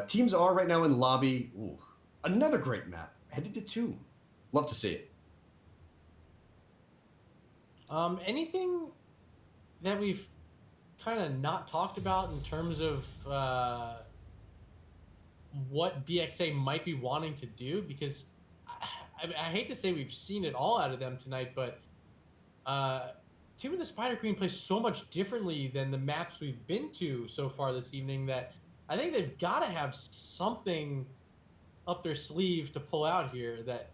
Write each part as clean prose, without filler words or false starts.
Teams are right now in lobby. Ooh, another great map. Headed to Tomb. Love to see it. Anything that we've kind of not talked about in terms of what BXA might be wanting to do? Because I hate to say we've seen it all out of them tonight, but Team of the Spider Queen plays so much differently than the maps we've been to so far this evening that I think they've got to have something up their sleeve to pull out here that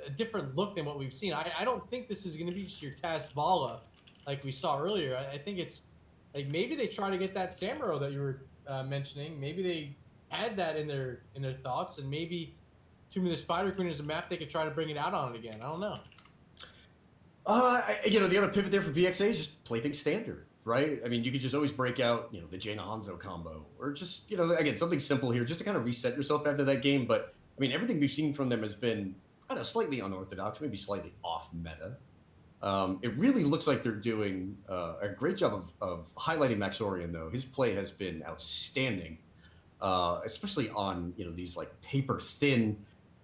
a different look than what we've seen. I don't think this is going to be just your Taz Vala like we saw earlier. I think it's like maybe they try to get that Samuro that you were mentioning. Maybe they had that in their thoughts, and maybe Tomb of the Spider Queen is a map they could try to bring it out on it again. I don't know. The other pivot there for BXA is just play things standard, right? I mean, you could just always break out, the Jaina Hanzo combo, or just, again, something simple here, just to kind of reset yourself after that game. But I mean, everything we've seen from them has been, I don't know, slightly unorthodox, maybe slightly off meta. It really looks like they're doing a great job of highlighting Maxorian, though. His play has been outstanding, especially on these like paper thin,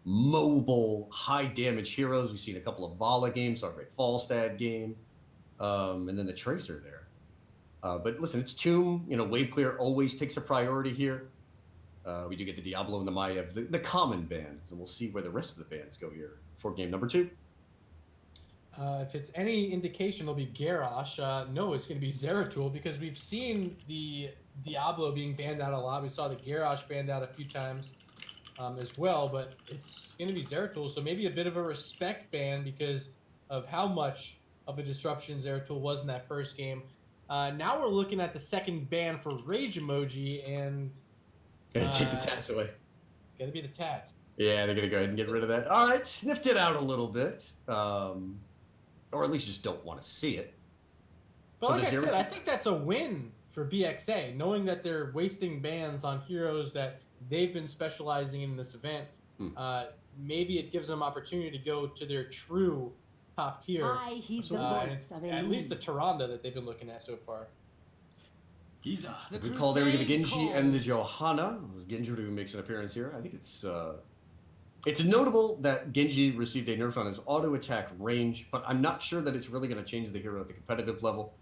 mobile, high damage heroes. We've seen a couple of Vala games, our great Falstad game, and then the Tracer there. But listen, it's Tomb. Wave clear always takes a priority here. We do get the Diablo and the Maiev, the common bands, and we'll see where the rest of the bands go here for game number 2. If it's any indication, it'll be Garrosh. No, it's going to be Zeratul because we've seen the Diablo being banned out a lot. We saw the Garrosh banned out a few times as well, but it's going to be Zeratul. So maybe a bit of a respect ban because of how much of a disruption Zeratul was in that first game. Now we're looking at the second ban for Rage Emoji, and Gotta take the Taz away. Got to be the Taz. Yeah, they're gonna go ahead and get rid of that. All right, sniffed it out a little bit, or at least just don't want to see it. But so like I said, I think that's a win for BXA, knowing that they're wasting bans on heroes that they've been specializing in this event. Maybe it gives them opportunity to go to their true top tier. I heed the voice of at least the Tyrande that they've been looking at so far. Giza. Good call there. We get the Genji and the Johanna. Genji who makes an appearance here. I think it's notable that Genji received a nerf on his auto attack range, but I'm not sure that it's really going to change the hero at the competitive level.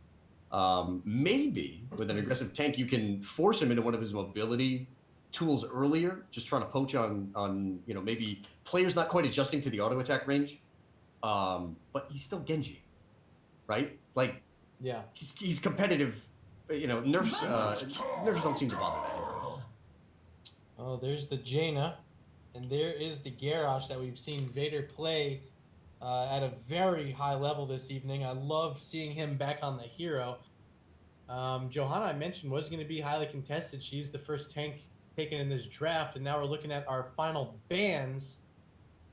Maybe with an aggressive tank, you can force him into one of his mobility tools earlier, just trying to poach on maybe players not quite adjusting to the auto attack range. But he's still Genji, right? Like, yeah, he's competitive. Nerfs don't seem to bother that hero. Oh, there's the Jaina, and there is the Garrosh that we've seen Vader play at a very high level this evening. I love seeing him back on the hero. Johanna, I mentioned, was going to be highly contested. She's the first tank taken in this draft, and now we're looking at our final bans.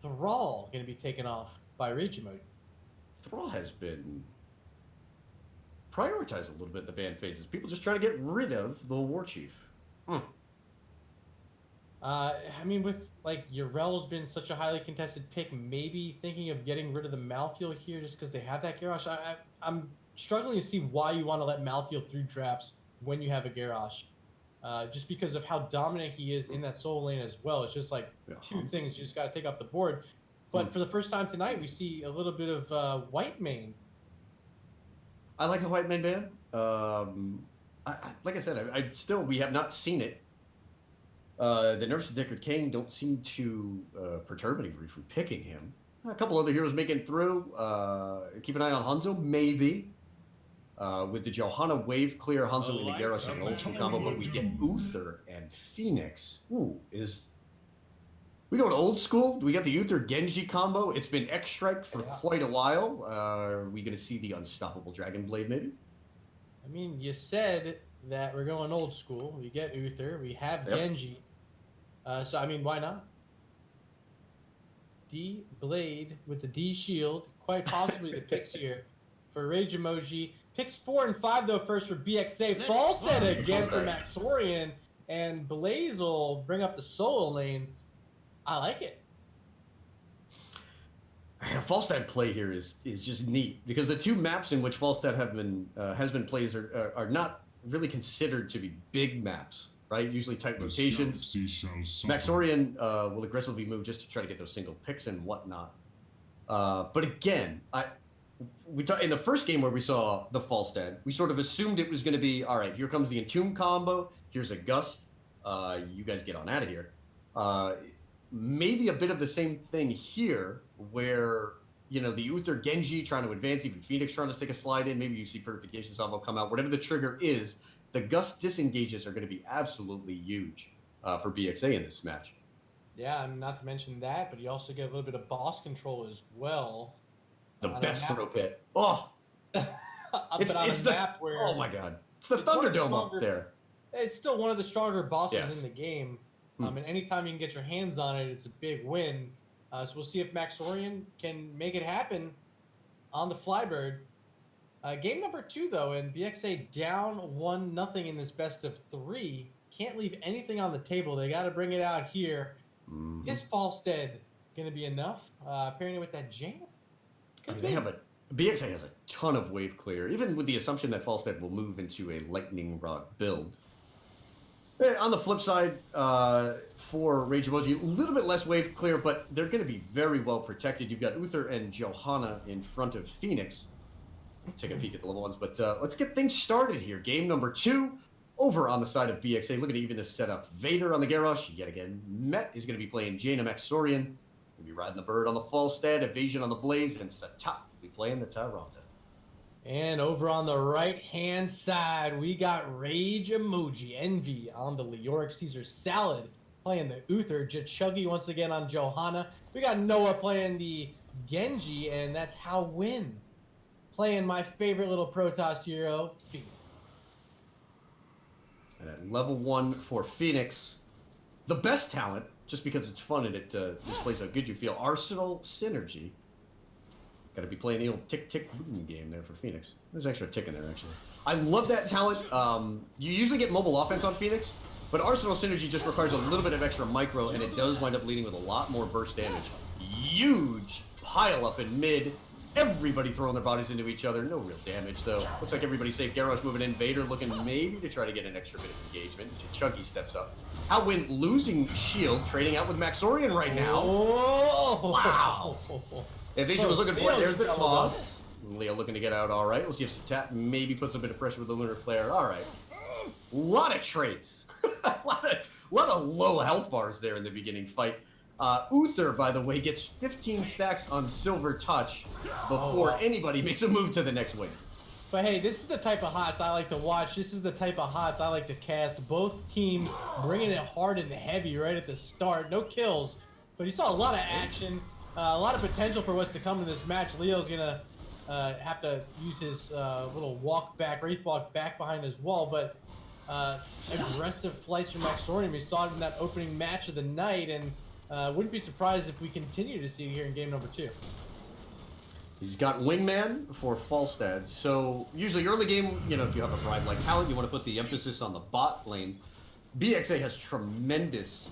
Thrall going to be taken off by Rage Emoji. Thrall has been prioritized a little bit in the ban phases. People just trying to get rid of the War Chief. I mean, with like Urel's been such a highly contested pick, maybe thinking of getting rid of the Malthael here just because they have that Garrosh. I'm struggling to see why you want to let Malthael through drafts when you have a Garrosh. Just because of how dominant he is in that solo lane as well. It's just like two things you just got to take off the board. But for the first time tonight, we see a little bit of white mane. I like the white mane ban. Like I said, we have not seen it. The nerfs of Deckard Cain don't seem to perturb anybody from picking him. A couple other heroes making it through. Keep an eye on Hanzo, maybe. With the Johanna wave clear, Hanzo and the Garrosh and an old school combo, but we get Uther and Phoenix. Ooh, we going old school? Do we got the Uther Genji combo? It's been X-Strike for quite a while. Are we going to see the unstoppable Dragon Blade, maybe? I mean, you said that we're going old school. We get Uther. We have Genji. So, I mean, why not? D Blade with the D Shield. Quite possibly the picks here for Rage Emoji. Picks 4 and 5, though, first for BXA. Falstad again for Maxorian. And Blaze will bring up the solo lane. I like it. Falstad play here is just neat because the two maps in which Falstad has been plays are not really considered to be big maps. right? Usually tight rotations. Maxorian will aggressively move just to try to get those single picks and whatnot. But again, in the first game where we saw the Falstad, we sort of assumed it was going to be, all right, here comes the Entomb combo, here's a Gust, you guys get on out of here. Maybe a bit of the same thing here, where, you know, the Uther Genji trying to advance, even Phoenix trying to stick a slide in, maybe you see Purification Salvo come out, whatever the trigger is, the Gust disengages are going to be absolutely huge for BXA in this match. Yeah, and not to mention that, but you also get a little bit of boss control as well. The best throw pit. Oh! It's on a map where... Oh my god. It's the Thunderdome up there. It's still one of the stronger bosses in the game. And anytime you can get your hands on it, it's a big win. So we'll see if Maxorian can make it happen on the Flybird. Game number 2, though, and BXA down 1-0 in this best of 3. Can't leave anything on the table. They got to bring it out here. Is Falstead going to be enough? Pairing it with that Jaina? BXA has a ton of wave clear, even with the assumption that Falstead will move into a Lightning Rod build. On the flip side, for Rage Emoji, a little bit less wave clear, but they're going to be very well protected. You've got Uther and Johanna in front of Phoenix. Take a peek at the level ones, but let's get things started here. Game number 2, over on the side of BXA. Look at even this setup. Vader on the Garrosh, yet again. Met is going to be playing Jaina Maxorian. Going to be riding the Bird on the Falstad, Evasion on the Blaze, and Satat will be playing the Tyrande. And over on the right-hand side, we got Rage Emoji, Envy on the Leoric Caesar Salad, playing the Uther, Chuggy once again on Johanna. We got Noah playing the Genji, and that's How Win, playing my favorite little Protoss hero, Phoenix. And at level 1 for Phoenix, the best talent, just because it's fun and it displays how good you feel, Arsenal Synergy. Got to be playing the old tick-tick-boom game there for Phoenix. There's extra tick in there, actually. I love that talent. You usually get mobile offense on Phoenix, but Arsenal Synergy just requires a little bit of extra micro, and it does wind up leading with a lot more burst damage. Huge pile up in mid. Everybody throwing their bodies into each other. No real damage, though. Looks like everybody's safe. Garrosh moving in. Vader looking maybe to try to get an extra bit of engagement. Chuggy steps up. How Win losing shield, trading out with Maxorian right now. Oh! Wow! Evasion was looking for it. There's the toss. Leo looking to get out all right. We'll see if Satat maybe puts a bit of pressure with the Lunar Flare. All right. A lot of trades. a lot of low health bars there in the beginning fight. Uther, by the way, gets 15 stacks on Silver Touch before anybody makes a move to the next wave. But hey, this is the type of HOTS I like to watch. This is the type of HOTS I like to cast. Both teams bringing it hard and heavy right at the start. No kills, but you saw a lot of action, a lot of potential for what's to come in this match. Leo's going to have to use his little walk back, Wraith walk back behind his wall, but aggressive flights from Maxorian. We saw it in that opening match of the night, and wouldn't be surprised if we continue to see it here in game number 2. He's got Wingman for Falstad. So usually early game, you know, if you have a Bribe-like talent, you want to put the emphasis on the bot lane. BXA has tremendous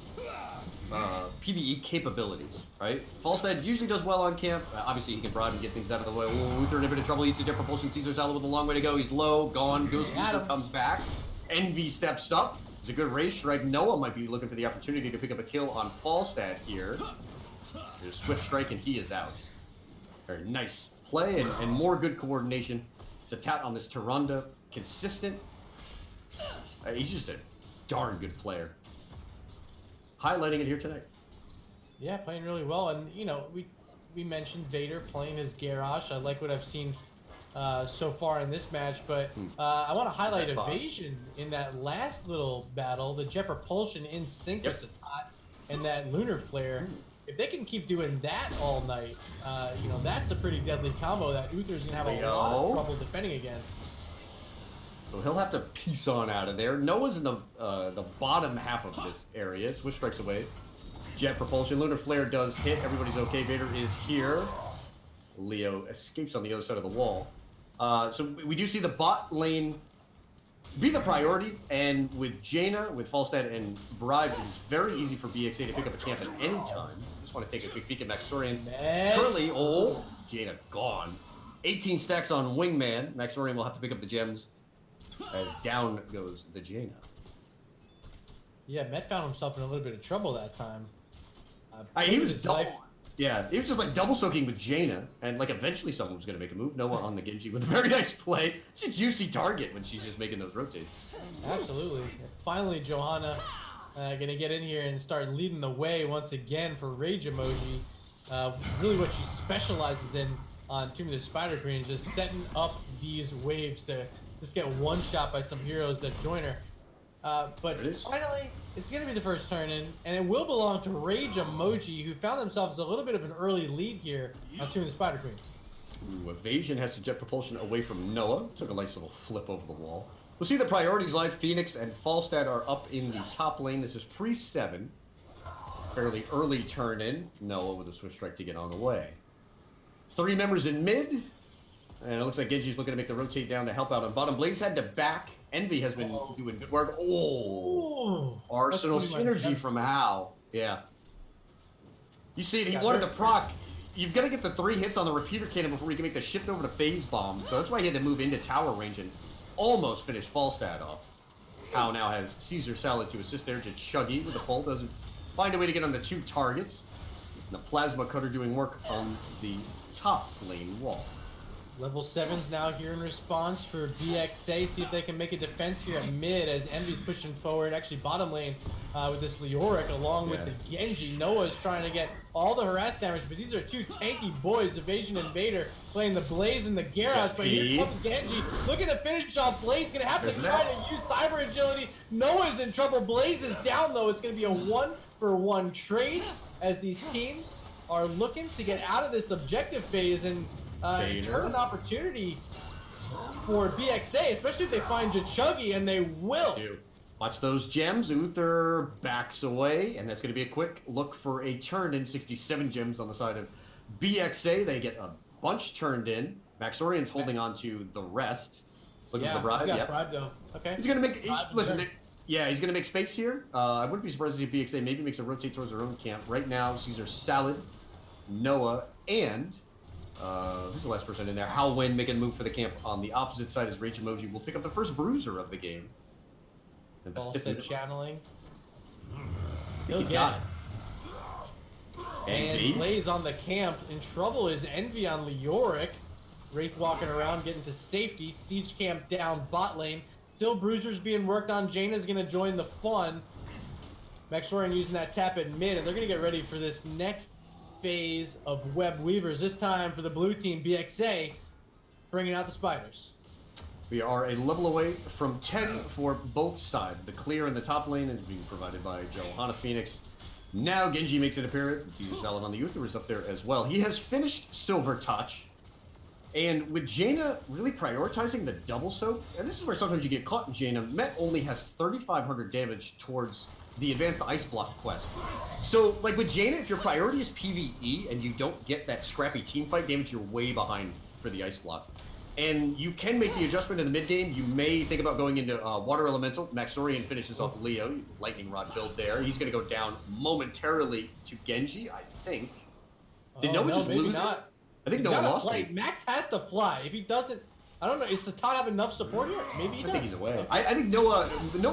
PvE capabilities, right? Falstad usually does well on camp. Obviously, he can bribe and get things out of the way. Ooh, Uther in a bit of trouble. Eats a jet propulsion. Caesar Salad with a long way to go. He's low, gone. Ghost Uther comes back. Envy steps up. It's a good race strike. Noah might be looking for the opportunity to pick up a kill on Falstad here. There's Swift Strike, and he is out. Very nice play and more good coordination. Satat on this Tyrande, consistent. He's just a darn good player. Highlighting it here tonight. Yeah, playing really well. And, you know, we mentioned Vader playing his Garrosh. I like what I've seen so far in this match, but I want to highlight Evasion in that last little battle, the Jet Propulsion in sync with Satat and that Lunar Flare. If they can keep doing that all night, you know, that's a pretty deadly combo that Uther's going to have a lot of trouble defending against. So he'll have to piece on out of there. Noah's in the bottom half of this area. Swift strikes away. Jet Propulsion. Lunar Flare does hit. Everybody's okay. Vader is here. Leo escapes on the other side of the wall. So we do see the bot lane be the priority, and with Jaina, with Falstad, and Bribe, it is very easy for BXA to pick up a camp at any time. Just want to take a quick peek at Maxorian. Currently, Jaina gone. 18 stacks on Wingman. Maxorian will have to pick up the gems as down goes the Jaina. Yeah, Met found himself in a little bit of trouble that time. He was Yeah, he was just like double soaking with Jaina, and like eventually someone was gonna make a move. Noah on the Genji with a very nice play. It's a juicy target when she's just making those rotates. Absolutely. Finally, Johanna gonna get in here and start leading the way once again for Rage Emoji. Really what she specializes in on Tomb of the Spider Queen, just setting up these waves to just get one shot by some heroes that join her. But finally, it's going to be the first turn in, and it will belong to Rage Emoji, who found themselves a little bit of an early lead here on Tomb of the Spider Queen. Ooh, Evasion has to jet propulsion away from Noah. Took a nice little flip over the wall. We'll see the priorities live. Phoenix and Falstad are up in the top lane. This is pre-7. Fairly early turn in. Noah with a swift strike to get on the way. 3 members in mid. And it looks like Genji's looking to make the rotate down to help out on bottom. Blaze had to back. Envy has been doing good work. Oh! Arsenal synergy from Hal. Yeah. You see it, he wanted to proc. You've got to get the 3 hits on the repeater cannon before you can make the shift over to phase bomb. So that's why he had to move into tower range and almost finish Falstad off. Hal now has Caesar Salad to assist there. Just Chuggy with the pull. Doesn't find a way to get on the 2 targets. And the Plasma Cutter doing work on the top lane wall. Level 7's now here in response for BXA. See if they can make a defense here at mid as Envy's pushing forward. Actually, bottom lane with this Leoric along with the Genji. Noah's trying to get all the harass damage, but these are 2 tanky boys. Evasion and Vader playing the Blaze in the garage, but here comes Genji looking to finish off Blaze. Gonna have to try to use Cyber Agility. Noah's in trouble. Blaze is down though. It's gonna be a 1-for-1 trade as these teams are looking to get out of this objective phase and turn an opportunity for BXA, especially if they find Chuggy, and they will. Watch those gems. Uther backs away, and that's going to be a quick look for a turn in. 67 gems on the side of BXA. They get a bunch turned in. Maxorian's holding on to the rest. Looking for the bribe. He's got bribe though. Okay. He's going to make. Listen, he's going to make space here. I wouldn't be surprised to see BXA maybe makes a rotate towards their own camp. Right now, Caesar Salad, Noah, and who's the last person in there? Hal Wynn making a move for the camp on the opposite side as Rage Emoji will pick up the first bruiser of the game. Falstad channeling. He's got it. And Blaze on the camp. In trouble is Envy on Leoric. Wraith walking around, getting to safety. Siege camp down bot lane. Still bruisers being worked on. Jaina's going to join the fun. Maxorian using that tap at mid, and they're going to get ready for this next phase of Web Weavers. This time for the blue team, BXA, bringing out the spiders. We are a level away from 10 for both sides. The clear in the top lane is being provided by Johanna Phoenix. Now Genji makes an appearance, and Caesar Salad on the Uther is up there as well. He has finished Silver Touch, and with Jaina really prioritizing the double soak, and this is where sometimes you get caught in Jaina, Met only has 3,500 damage towards the advanced ice block quest. So, like with Jaina, if your priority is PvE and you don't get that scrappy team fight damage, you're way behind for the ice block. And you can make the adjustment in the mid game. You may think about going into Water Elemental. Maxorian finishes off Leo. Lightning Rod build there. He's going to go down momentarily to Genji, I think. Did Noah just lose not. I think Noah lost it. Max has to fly. If he doesn't, I don't know. Is Satat have enough support here? Maybe he does. I think he's away. I think Noah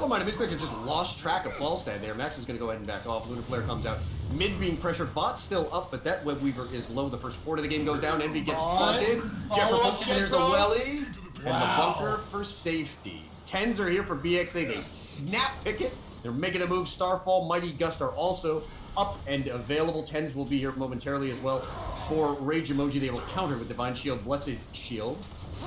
might have misclicked and just lost track of Falstad there. Max is going to go ahead and back off. Lunar Flare comes out. Mid being pressured. Bot still up, but that Web Weaver is low. The first 4 of the game goes down. Envy gets taunted. Jet propulsion. There's the welly. And the bunker for safety. 10s are here for BXA. They snap pick it. They're making a move. Starfall, Mighty Gust are also up and available. 10s will be here momentarily as well. For Rage Emoji, they will counter with Divine Shield, Blessed Shield,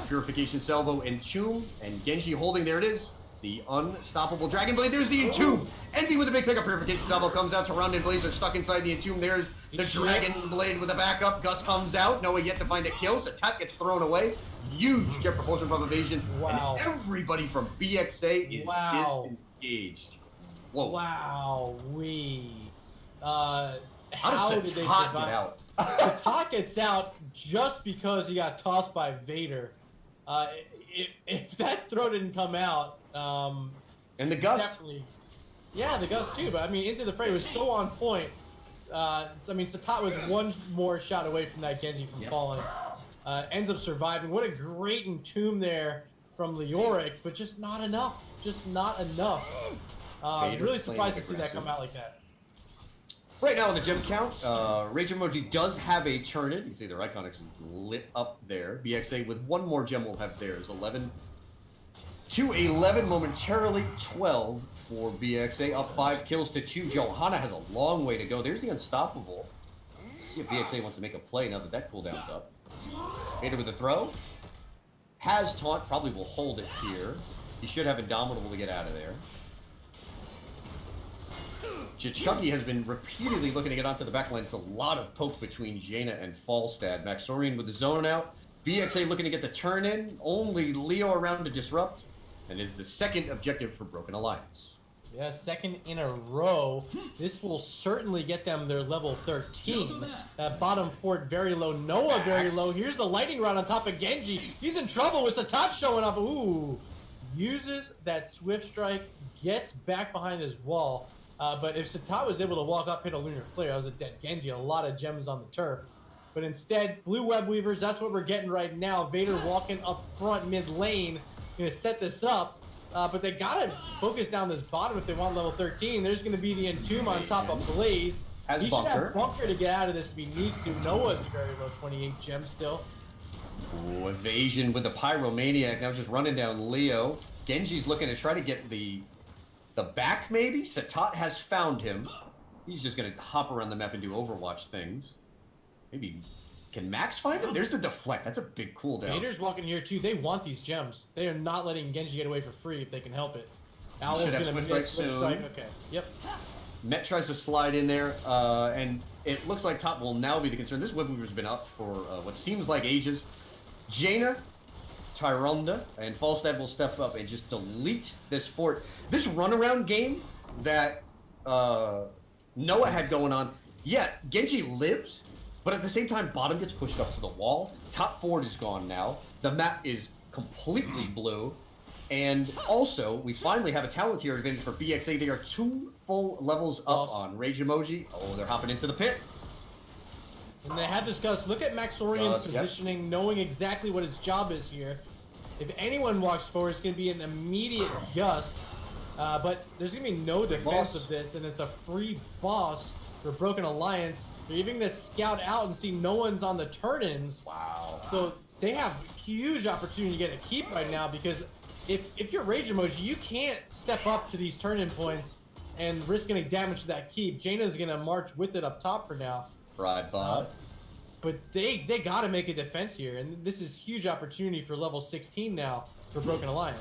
Purification Salvo, Entomb, and Genji holding, there it is, the unstoppable Dragon Blade. There's the Entomb. Envy with a big pickup. Purification Salvo comes out. Taran and Blaze are stuck inside the Entomb. There's the Dragon Blade with a backup. Gus comes out. Noah yet to find a kill. Satat gets thrown away. Huge jet propulsion from Evasion. Wow. And everybody from BXA is disengaged. Whoa. Wow. How did they Satat survive? get out? Satat gets out just because he got tossed by Vader. If that throw didn't come out, and the Gust. definitely, yeah, the Gust too. But I mean, Into the Fray was so on point. So, I mean, Satat was one more shot away from that Genji from falling. Ends up surviving. What a great entomb there from Leoric, but just not enough. Just not enough. Really surprised to see that come out like that. Right now on the gem count, Rage Emoji does have a turn-in. You can see their icon is lit up there. BXA with one more gem will have theirs. 11 to 11, momentarily 12 for BXA. Up 5 kills to 2. Johanna has a long way to go. There's the Unstoppable. Let's see if BXA wants to make a play now that that cooldown's up. Vader with a throw. Has taunt, probably will hold it here. He should have Indomitable to get out of there. Chucky has been repeatedly looking to get onto the backline. It's a lot of poke between Jaina and Falstad. Maxorian with the zone out. BXA looking to get the turn in. Only Leo around to disrupt. And is the second objective for Broken Alliance. Yeah, second in a row. This will certainly get them their level 13. That bottom fort very low. Noah very low. Here's the lightning rod on top of Genji. He's in trouble with Satat showing up. Ooh. Uses that Swift Strike. Gets back behind his wall. But if Satat was able to walk up, hit a Lunar Flare, that was a dead Genji. A lot of gems on the turf. But instead, Blue Web Weavers, that's what we're getting right now. Vader walking up front mid lane. Going to set this up. But they got to focus down this bottom if they want level 13. There's going to be the Entomb on top of Blaze. He should have Bunker to get out of this if he needs to. Noah's very low, 28 gems still. Ooh, evasion with the Pyromaniac. Now just running down Leo. Genji's looking to try to get the back, maybe? Satat has found him. He's just going to hop around the map and do Overwatch things. Maybe... Can Max find him? There's the deflect. That's a big cooldown. Vader's walking here, too. They want these gems. They are not letting Genji get away for free if they can help it. Owl's going to miss Switch Strike. Okay. Yep. Met tries to slide in there, and it looks like top will now be the concern. This Web Weaver's been up for what seems like ages. Jaina, Tyronda, and Falstad will step up and just delete this fort. This runaround game that Noah had going on, yeah, Genji lives, but at the same time, bottom gets pushed up to the wall. Top fort is gone now. The map is completely blue. And also, we finally have a talent tier advantage for BXA. They are 2 full levels up on Rage Emoji. Oh, they're hopping into the pit. And they have discussed, look at Maxorian's positioning, knowing exactly what his job is here. If anyone walks forward, it's going to be an immediate gust. But there's going to be no defense of this, and it's a free boss for Broken Alliance. They're even going to scout out and see no one's on the turn-ins. Wow. So they have huge opportunity to get a keep right now, because if you're Rage Emoji, you can't step up to these turn-in points and risk any damage to that keep. Jaina's going to march with it up top for now. Right, Bob. But they got to make a defense here, and this is huge opportunity for level 16 now for Broken Alliance.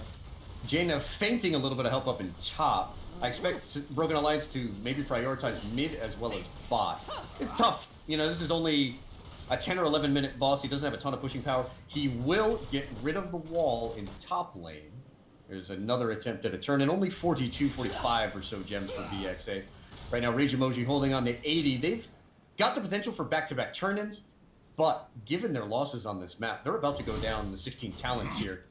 Jaina fainting a little bit of help up in top. I expect Broken Alliance to maybe prioritize mid as well as bot. It's tough. You know, this is only a 10 or 11 minute boss. He doesn't have a ton of pushing power. He will get rid of the wall in top lane. There's another attempt at a turn, and only 42, 45 or so gems for BXA. Right now, Rage Emoji holding on to 80. They've got the potential for back-to-back turn-ins, but given their losses on this map, they're about to go down the 16 talent tier.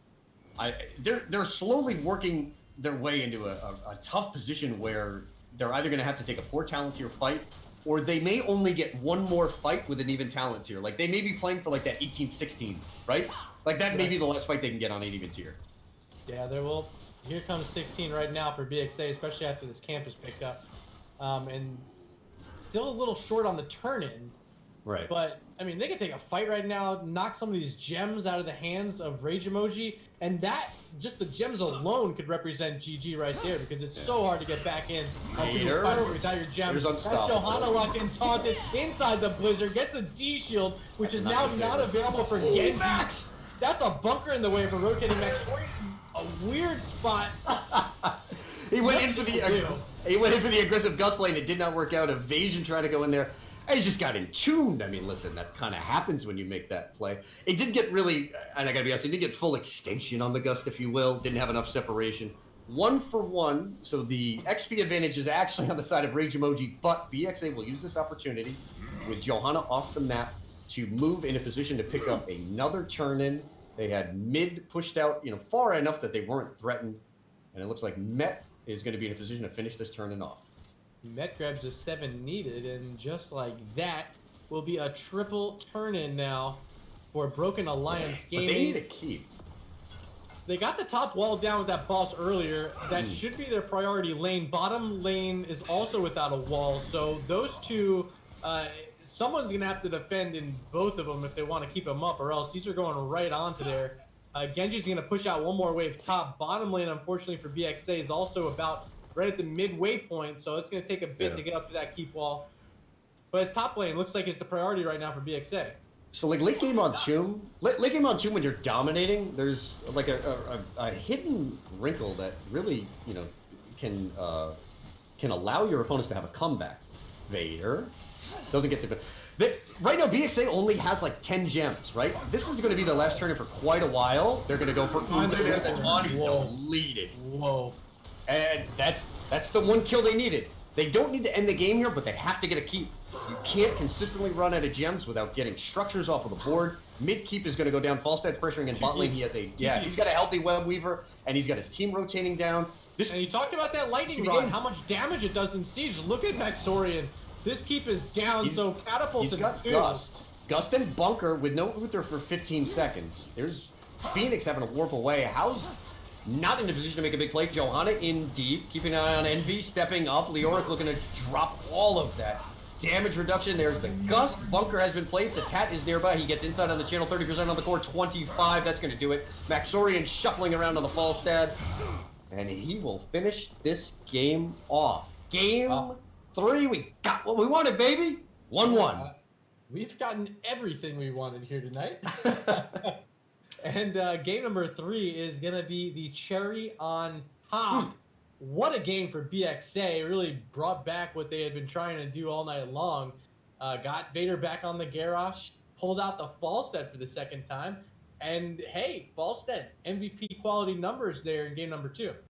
They're slowly working their way into a tough position where they're either going to have to take a poor talent tier fight, or they may only get one more fight with an even talent tier. Like, they may be playing for like that 18-16, right? Like, that may be the last fight they can get on an even tier. Yeah, there will. Here comes 16 right now for BXA, especially after this camp is picked up. And still a little short on the turn-in. Right. But, I mean, they can take a fight right now, knock some of these gems out of the hands of Rage Emoji, and that, just the gems alone could represent GG right there, because it's so hard to get back in onto the fight without your gems. That's Johanna locked in, taunted inside the Blizzard, gets the D-Shield, which is now not available for Genji. That's a bunker in the way for rotating Max. A weird spot. He went in for the aggressive gust play, and it did not work out. Evasion tried to go in there. And he just got entombed. I mean, listen, that kind of happens when you make that play. It did get really, and I gotta be honest, it did get full extension on the gust, if you will. Didn't have enough separation. 1 for 1, so the XP advantage is actually on the side of Rage Emoji, but BXA will use this opportunity with Johanna off the map to move in a position to pick up another turn-in. They had mid pushed out, you know, far enough that they weren't threatened, and it looks like Met is going to be in a position to finish this turn-in off. Met grabs a 7 needed, and just like that, will be a triple turn-in now for Broken Alliance Gaming. But they need a keep. They got the top wall down with that boss earlier. That should be their priority lane. Bottom lane is also without a wall. So those two, someone's going to have to defend in both of them if they want to keep them up, or else these are going right onto there. Genji's going to push out one more wave top. Bottom lane, unfortunately for BXA, is also about right at the midway point. So it's going to take a bit to get up to that keep wall. But his top lane looks like it's the priority right now for BXA. So like late game on Tomb, when you're dominating, there's like a hidden wrinkle that really, you know, can allow your opponents to have a comeback. Vader doesn't get to. Right now, BXA only has like 10 gems, right? This is going to be the last tournament for quite a while. They're going to go for deleted. Whoa. And that's the one kill they needed. They don't need to end the game here, but they have to get a keep. You can't consistently run out of gems without getting structures off of the board. Mid keep is going to go down. Falstad's pressuring in bot lane. He has he's got a healthy web weaver, and he's got his team rotating down. And you talked about that lightning rod, how much damage it does in siege. Look at Maxorian. This keep is down, so catapult he's got Gust and Bunker with no Uther for 15 seconds. There's Phoenix having to warp away. How's not in a position to make a big play. Johanna in deep, keeping an eye on Envy, stepping up. Leoric looking to drop all of that damage reduction. There's the Gust. Bunker has been played. Satat is nearby. He gets inside on the channel. 30% on the core. 25. That's going to do it. Maxorian shuffling around on the Falstad. And he will finish this game off. Game 3. We got what we wanted, baby. 1-1. We've gotten everything we wanted here tonight. And game number 3 is going to be the cherry on top. What a game for BXA. It really brought back what they had been trying to do all night long. Got Vader back on the Garrosh, pulled out the Falstad for the second time. And hey, Falstad, MVP quality numbers there in game number 2.